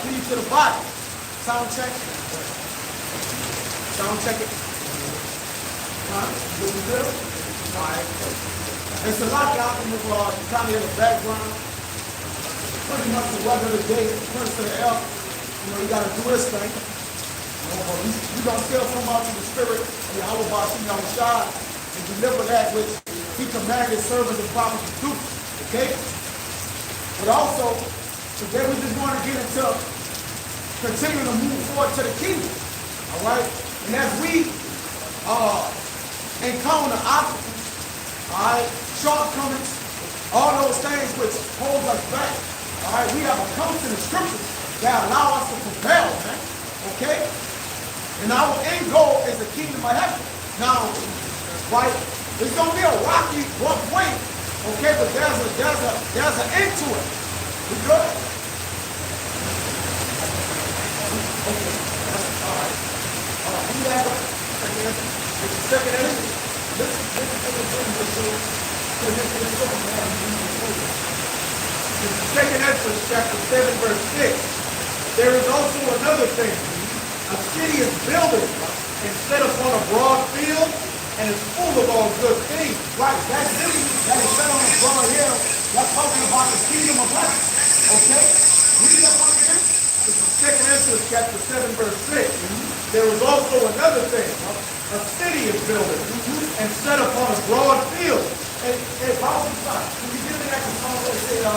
cleave to the body. Sound check. Sound check it. Looking good? All right. It's a lot y'all can move on. You kind of in the background. Pretty much the weather of the day, Prince of the air. You know, you got to do this thing. We're going to still come out to the spirit of Yahweh Bashim Yahushua and deliver that which he commanded his servants and prophets to do. Okay? But also, today we just want to get into continuing to move forward to the kingdom. All right? And as we encounter obstacles, all right, shortcomings, all those things which hold us back, all right, we have a constant scriptures that allow us to prevail, man. Okay? And our end goal is the kingdom of heaven. Now, right, it's going to be a rocky, rough way, okay, but there's an end to it. We good? Okay, all right. We have a second entry. Listen to the second Ezra, chapter 7, verse 6. There is also another thing. A city is builded and set upon a broad field and is full of all good things. Right, that city that is set on a broad hill, that's talking about the kingdom of heaven. Okay? Read that one again. It's the second Ezra, chapter 7, verse 6. There is also another thing. A city is builded and set upon a broad field. And Bible can you give me that song that said,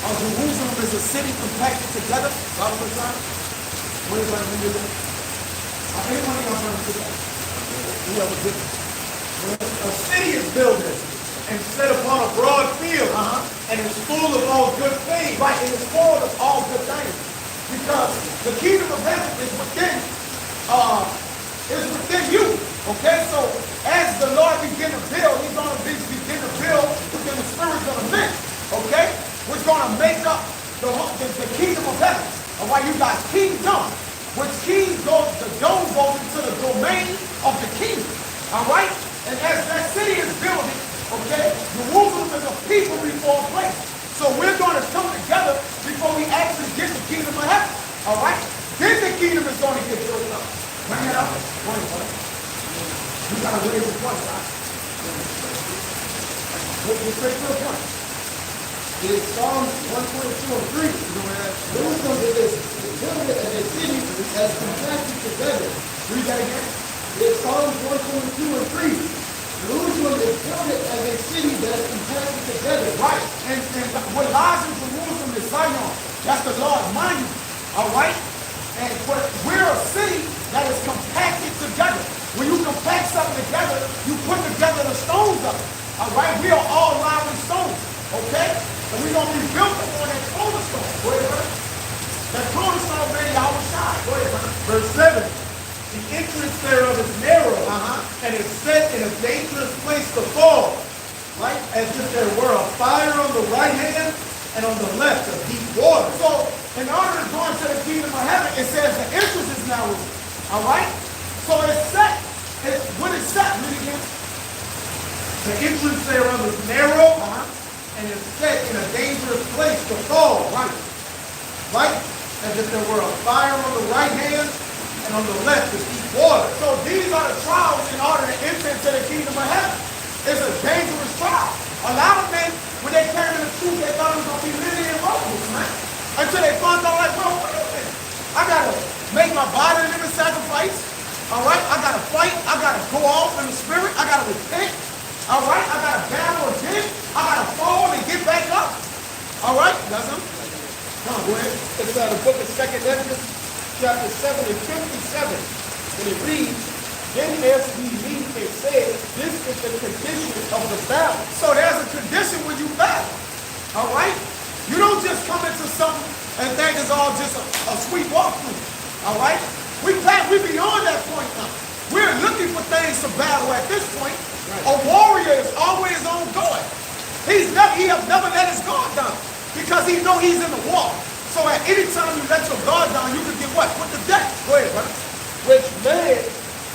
Jerusalem is a city compacted together? Bible can what is that read it? Anyone of y'all going to do that? Whoever did it. A city is builded and set upon a broad field, and it's full of all good things. Right, it is full of all good things. Because the kingdom of heaven is within you. Okay, so as the Lord begin to build, he's going to begin to build within the spirit of the men. Okay? Which going to make up the kingdom of heaven. And why you got kingdom, which king goes, the dome goes into the domain of the kingdom. Alright? And as that city is building, okay, Jerusalem is a people before a place. So we're going to come together before we actually get the kingdom of heaven. Alright? Then the kingdom is going to get built up. Bring it up. You got to raise the point, right? We'll straight to the point. It's Psalms 122 and 3. Jerusalem is builded as a city as compacted together. Read that again. It's Psalms 122 and 3. Jerusalem is built as a city that is compacted together. Right. And what lies in Jerusalem is Zion. That's the Lord, mind you. All right? And we're a city that is compacted together. When you compact something together, you put together the stones of it. All right? We are all lively stones. Okay? And we're going to be built upon that cornerstone. Go ahead, brother. That cornerstone made Yahushua. Go ahead, brother. Verse 7. The entrance thereof is narrow, and is set in a dangerous place to fall. Right? As if there were a fire on the right hand and on the left of deep water. So, in order to go into the kingdom of heaven, it says the entrance is narrow. All right? So it's set. When it's set, read again. The entrance thereof is narrow, and is set in a dangerous place to fall. Right? Right? As if there were a fire on the right hand and on the left is deep water. So these are the trials in order to enter into the kingdom of heaven. It's a dangerous trial. A lot of men, when they came to the truth, they thought it was going to be living in Romans, man. Until they found out, like, well, wait a minute. I got to make my body a living sacrifice. All right? I got to fight. I got to go off in the spirit. I got to repent. All right? I got to battle again. I got to fall and get back up. All right? That's him. Come on, go ahead. It's the book of 2 Ezra, chapter 7 and 57. And it reads, then answered he me and said, this is the condition of the battle. So there's a condition when you battle. All right? You don't just come into something and think it's all just a sweet walkthrough. All right? We're beyond that point now. We're looking for things to battle at this point. Right. A warrior is always on guard. He has never let his guard down because he knows he's in the war. So at any time you let your guard down, you can get what? Put to death. Go ahead, brother. Which man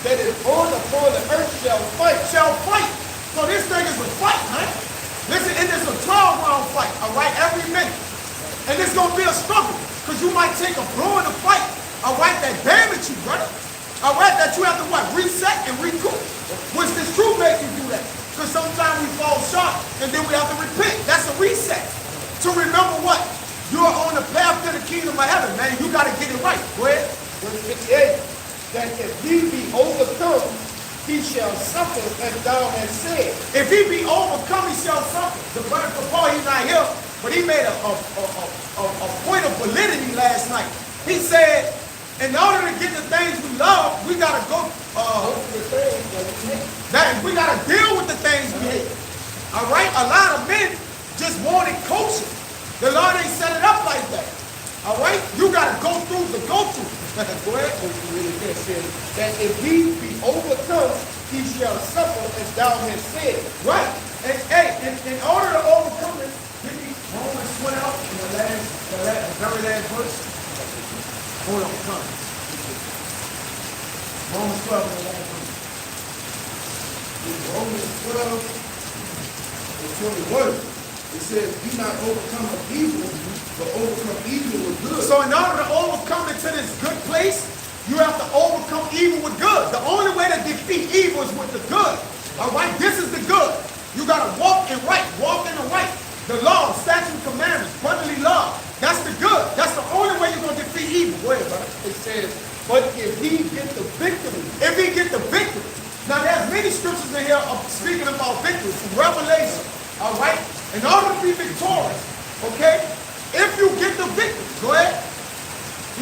that is born upon the earth shall fight. Shall fight. So this thing is a fight, man. Listen, it is a 12-round fight, all right, every minute. And it's going to be a struggle because you might take a blow in the fight, all right, that damage you, brother. All right, that you have to what? Reset and recoup. Which this truth makes you do that. Because sometimes we fall short and then we have to repent. That's a reset. To remember what? You're on the path to the kingdom of heaven, man. You got to get it right. Go ahead. Verse 58. That if he be overcome, he shall suffer as thou hast said. If he be overcome, he shall suffer. The brother Paul, he's not here, but he made a point of validity last night. He said, in order to get the things we love, we got to go, we got to deal with the things we hate. All right? A lot of men just wanted coaching. The Lord ain't set it up like that. All right? You got to go through the go-through. Go ahead. That if he be overcome, he shall suffer as thou hast said. Right. And hey, in order to overcome it, give me Romans 12 in the very last verse. Hold on, come. Romans 12 in the last verse. Romans 12 and 21. It says, be not overcome of evil, but overcome evil with good. So in order to overcome into this good place, you have to overcome evil with good. The only way to defeat evil is with the good. All right? This is the good. You got to walk in right, walk in the right. The law, statute, commandments, brotherly love. That's the good. That's the only way you're going to defeat evil. Go ahead, brother. It says, but if he get the victory. If he get the victory. Now, there's many scriptures in here speaking about victory from Revelation. All right? In order to be victorious, okay, if you get the victory, go ahead.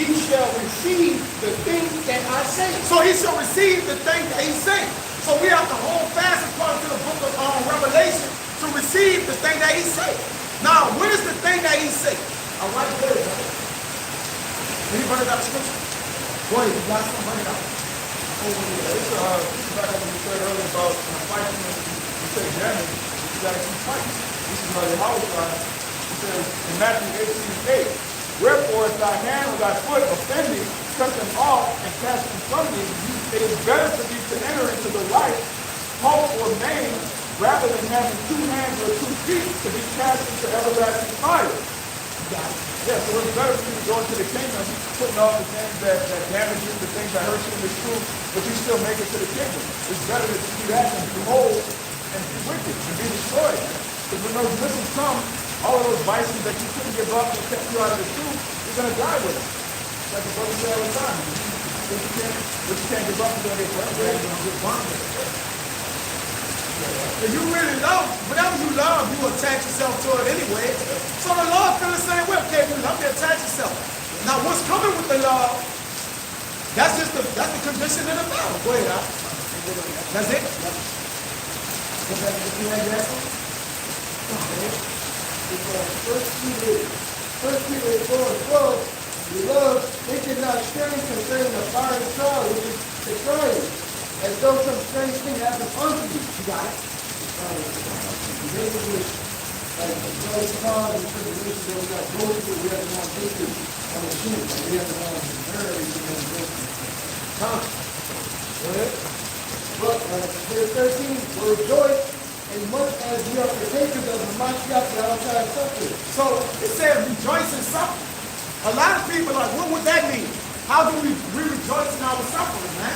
He shall receive the thing that I say. So he shall receive the thing that he says. So we have to hold fast according to the book of Revelation to receive the thing that he says. Now, what is the thing that he says? All right, go ahead. Anybody got a scripture? Go ahead, you got something, bring it out. It's back up what you said earlier about fighting. You said damage, you got to keep fighting. This is why the house he says in Matthew 18:8, wherefore if thy hand or thy foot offend thee, cut them off and cast them from thee. It is better for thee to enter into the life, halt or maimed, rather than having 2 hands or 2 feet to be cast into everlasting fire. Yeah, so it's better for you to go into the kingdom, putting off the things that damage you, the things that hurt you in this truth, but you still make it to the kingdom. It's better that you do that than be whole and be wicked and be destroyed. Because when those missions come, all of those vices that you couldn't give up and kept you out of the truth, you're going to die with it. Like the brother said all the time. What you can't give up, you're going to get burned. You're going to get burned. If you really love, whatever you love, you attach yourself to it anyway. So the Lord feels the same way. Okay, you love to attach yourself. Now what's coming with the law, that's the condition of the battle. Go ahead, Al. That's it? Go back to the answer. First Peter 4:12, beloved, think it not strange concerning the fiery trial which is to try you, as though some strange thing happened unto you. You got it? Basically, like the first trial and tribulation that we got to go through, we have to go on victory on the truth. We have to go on everything on victory. Come. Go ahead. But verse 13, rejoice as much as we are partakers of the Mashiach, the outside suffering. So it says rejoice in suffering. A lot of people are like, what would that mean? How do we rejoice in our suffering, man?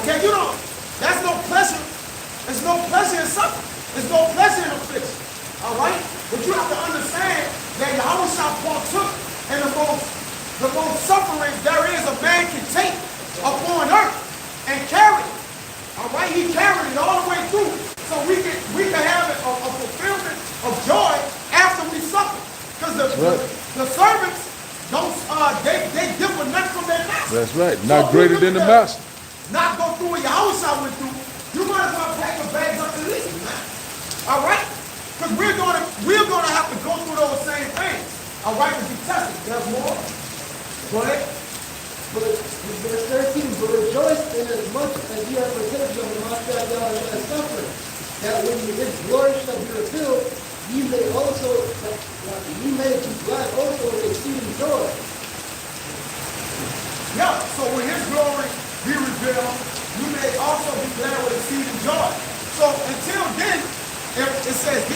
Okay, you don't. That's no pleasure. There's no pleasure in suffering. There's no pleasure in affliction. All right? But you have to understand that Yahushua partook in the most suffering there is a man can take upon earth and carry it. All right? He carried it all the way through. So we can have a fulfillment of joy after we suffer. Because the servants don't they differ not from their master. That's right. Not greater than the master. Not go through what Yahushua went through. You might as well pack your bags up and leave, man. All right? Because we're gonna have to go through those same things. All right, to be tested. There's more. Go ahead. But verse 13, but rejoice in as much as ye are partakers of the Mashiach and suffering, that when his glory shall be revealed, ye may be glad also with exceeding joy. Yeah, so when his glory be revealed, you may also be glad with exceeding joy. So until then, it says says,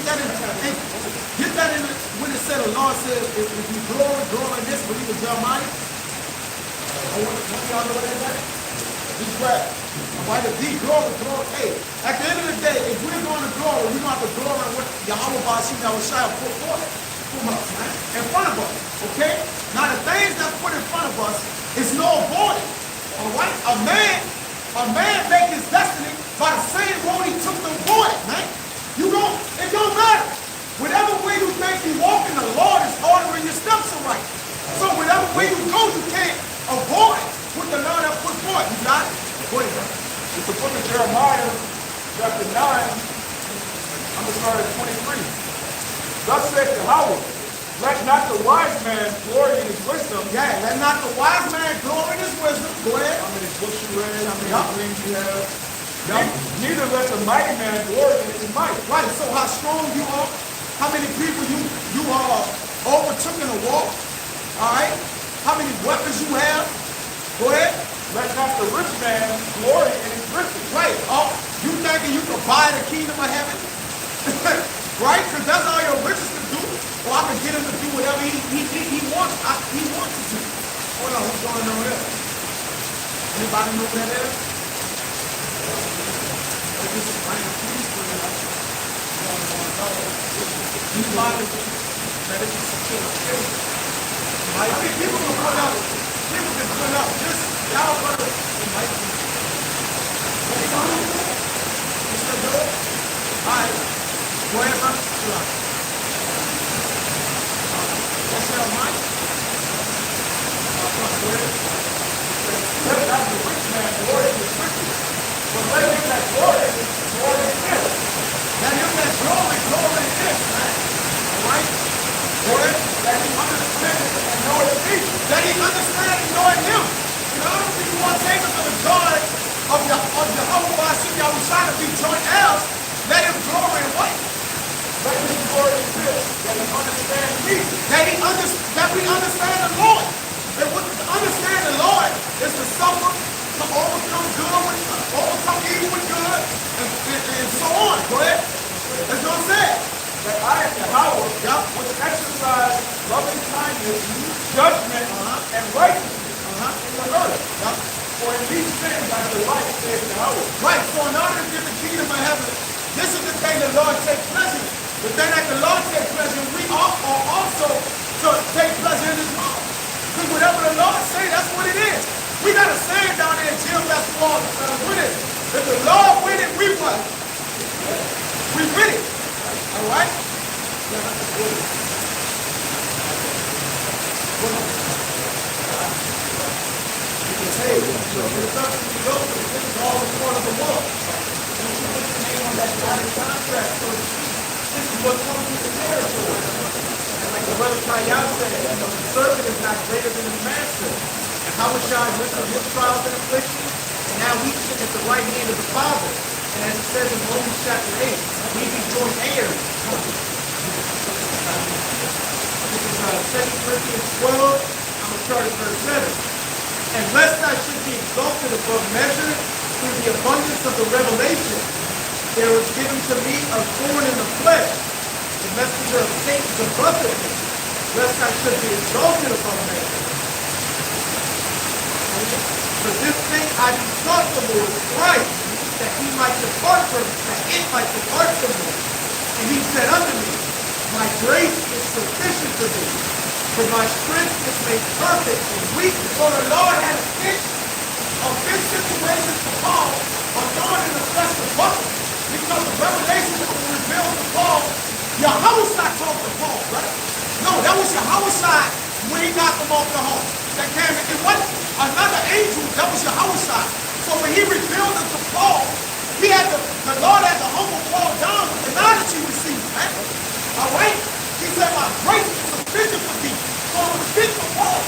get that in, when it said, the Lord says, if you glory in this, believe in Jeremiah. One of y'all know what that is? Just grab. Why the D glory. Hey, at the end of the day, if we're going to glory, we're going to have to glory in what Yahweh Bashim Yahushua put forth from us, man, in front of us. Okay? Now the things that's put in front of us is no avoiding. Alright? A man make his destiny by the same road he took to avoid it, man. It don't matter. Whatever way you think you walk in, the Lord is ordering your steps aright. So whatever way you go, you can't avoid what the Lord has put forth. You got it? Go ahead, bro. It's the book of Jeremiah, chapter 9, I'm going to start at 23. Thus saith Yahweh, let not the wise man glory in his wisdom. Yeah, let not the wise man glory in his wisdom. Go ahead. How many books you read, how many dreams you have. Neither let the mighty man glory in his might. Right, so how strong you are, how many people you overtook in a war, all right? How many weapons you have. Go ahead. Let not the rich man glory in his riches. Right. Oh, you thinking you can buy the kingdom of heaven? Right? Because that's all your riches can do. Or I can get him to do whatever he wants. He wants to do. Hold on, what's going on there? Anybody know what that is? This is Ryan Keys for you. Anybody? Man, this is some shit. Right? People can put up. People can put up. This, y'all put up. It might be. You still do it? All right. Go ahead, man. Chill out. What's that, Mike? Go ahead. Let not the rich man glory in his riches. But let him that glory in this. Let him that glory in this, man. All right? Go ahead. That he understand and know his peace. That he understand and know him. You know, I don't think you want to take him to the God of Yahweh Bashim Yahushua to be joint heirs. Let him glory in what? Let him glory in this. That he understand me. That we understand the Lord. And what to understand the Lord is to suffer, to overcome evil with good, and so on. Go ahead. That's what I'm saying. That I am Yahweh, which exercise loving kindness, judgment, and righteousness in the earth. For in these things I delight, saith Yahweh. Right, so in order to get the kingdom of heaven, this is the thing the Lord takes pleasure in. The thing that the Lord takes pleasure in, we are also to take pleasure in his law. Because whatever the Lord say, that's what it is. We got a saying down there in Jim, that's what with it. If the Lord with it, we what? We with it. All right? Hey, so it's up to the goat, this is all the part of the world. Don't you put your name on that dotted contract, so to speak. This is what comes with the territory. And like the brother Kayal said, the servant is not greater than his master. And Yahushua listened to his trials and afflictions, and now we sit at the right hand of the Father. And as it says in Romans chapter 8, we be joint heirs. This is 2 Corinthians 12, I'm going to start at verse 7. And lest I should be exalted above measure through the abundance of the revelation, there was given to me a thorn in the flesh, the messenger of Satan to buffet me, lest I should be exalted above measure. For this thing I besought the Lord Christ, that he might depart from me, that it might depart from me. And he said unto me, my grace is sufficient for thee, for my strength is made perfect in weakness. So the Lord had a big situation for Paul, a thorn in the flesh of buffet, because the revelation that was revealed to Paul, Yahushua talked to Paul, right? No, that was Yahushua when he knocked him off the horse. That came, it wasn't another angel, that was Yahushua. So when he revealed it to Paul, the Lord had to humble Paul down with the knowledge he received, man. All right? He said, my grace is sufficient for thee. So it was fit for Paul.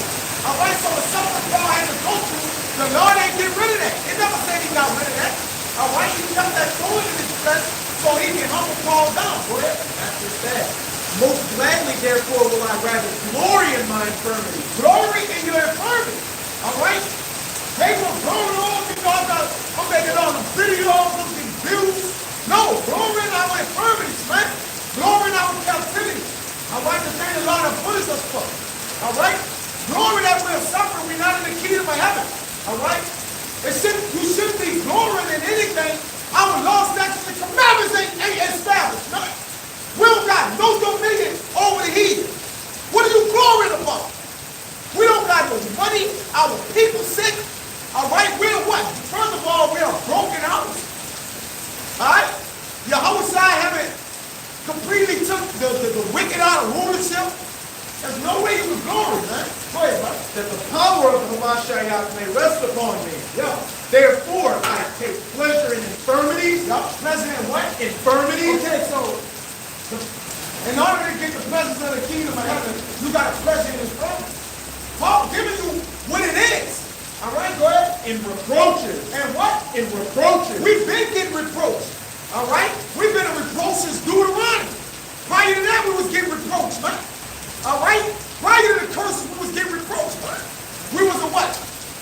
All right? So the suffering Paul had to go through, the Lord ain't get rid of that. It never said he got rid of that. All right? He kept that thorn in his flesh so he can humble Paul down. Go ahead. That's just that. Most gladly, therefore, will I rather glory in my infirmity. Glory in your infirmity. All right? They will glory all because I'm making all the videos, looking views. No, glory in our infirmities, man. All right? Glory that we're suffering, we're not in the kingdom of heaven. All right? You shouldn't be glorying in anything. Our law, statutes, and commandments ain't established. No. We don't got no dominion over the heathen. What are you glorying about? We don't got no money. Our people sick. All right? We're what? First of all, we're a broken house. All right? Yahushua haven't completely took the wicked out of rulership. There's no way you can glory, man. Go ahead, man. That the power of the Hamashiach may rest upon me. Yeah. Therefore, I take pleasure in infirmities. Yeah. Pleasure in what? Infirmities. Okay, so in order to get the pleasures of the kingdom of heaven, you got to pleasure in infirmities. Paul giving you what it is. All right, go ahead. In reproaches. And what? In reproaches. We've been getting reproached. All right? We've been in reproach since Deuteronomy. Prior to that, we was getting reproached, man. All right? Prior to the curses, we was getting reproached, man. We was a what?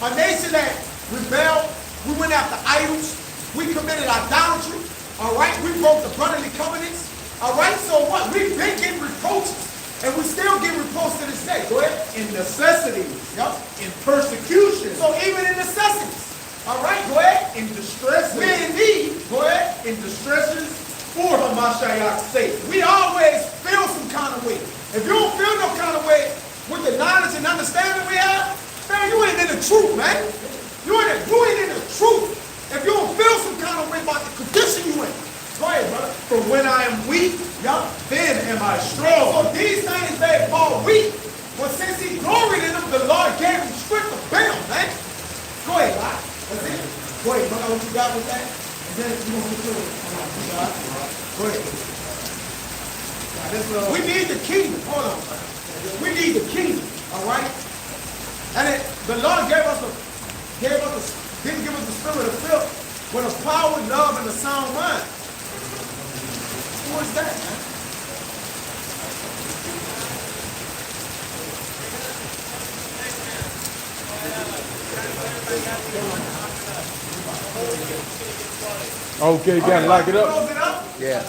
A nation that rebelled. We went after idols. We committed idolatry. All right? We broke the brotherly covenants. All right? So what? We've been getting reproaches. And we still get reproached to this day. Go ahead. In necessities. Yep. In persecution. So even in necessities. All right, go ahead. In distress. We're in need. Go ahead. In distresses for Hamashiach's sake. We always feel some kind of way. If you don't feel no kind of way with the knowledge and understanding we have, man, you ain't in the truth, man. You ain't in the truth. If you don't feel some kind of way about the condition you in. Go ahead, brother. For when I am weak, then am I strong. So these things made Paul weak. But since he gloried in them, the Lord gave him strength to bear them, man. Go ahead, God. That's it. Go ahead, brother. What you got with that? And then you want to do it. Go ahead. We need the kingdom. Hold on. We need the kingdom. All right? And the Lord didn't give us the spirit of fear, but of power, love, and a sound mind. Who is that, man? Okay, gotta lock it up. Close it up? Yeah.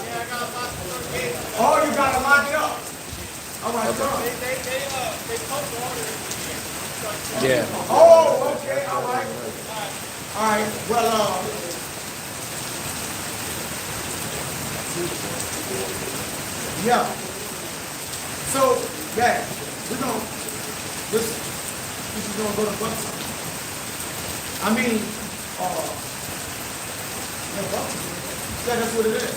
Oh, you gotta lock it up. All right, bro. Yeah. Oh, okay, all right. All right, well, yeah. So, yeah, we're gonna, this is gonna go to Bucks. I mean, yeah, that's what it is.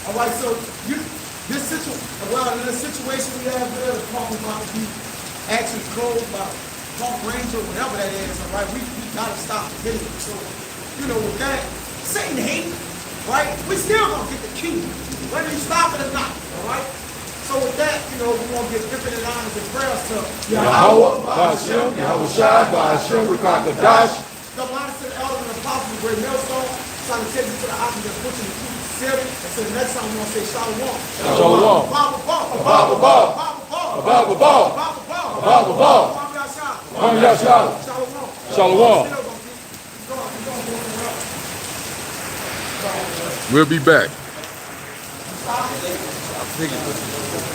All right, so in this situation we have there, the park is about to be actually closed by Park Ranger, whatever that is, all right, we gotta stop the video. So, with that, Satan hate, right? We still gonna get the kingdom, whether you stop it or not, all right? So with that, we're gonna give infinite honors and prayers to Yahweh, Ba'ashem, Yahushua, Ba'ashem, Rukakadash. the honors to the elders and apostles of Great Millstone, trying to take you to the option of pushing the truth series. And so the next time we're gonna say Shalom. Shalom. Baba Baba. Baba Baba. Baba Baba. Baba Baba. Kwam Yasha. Shalom. We'll be back. I figured.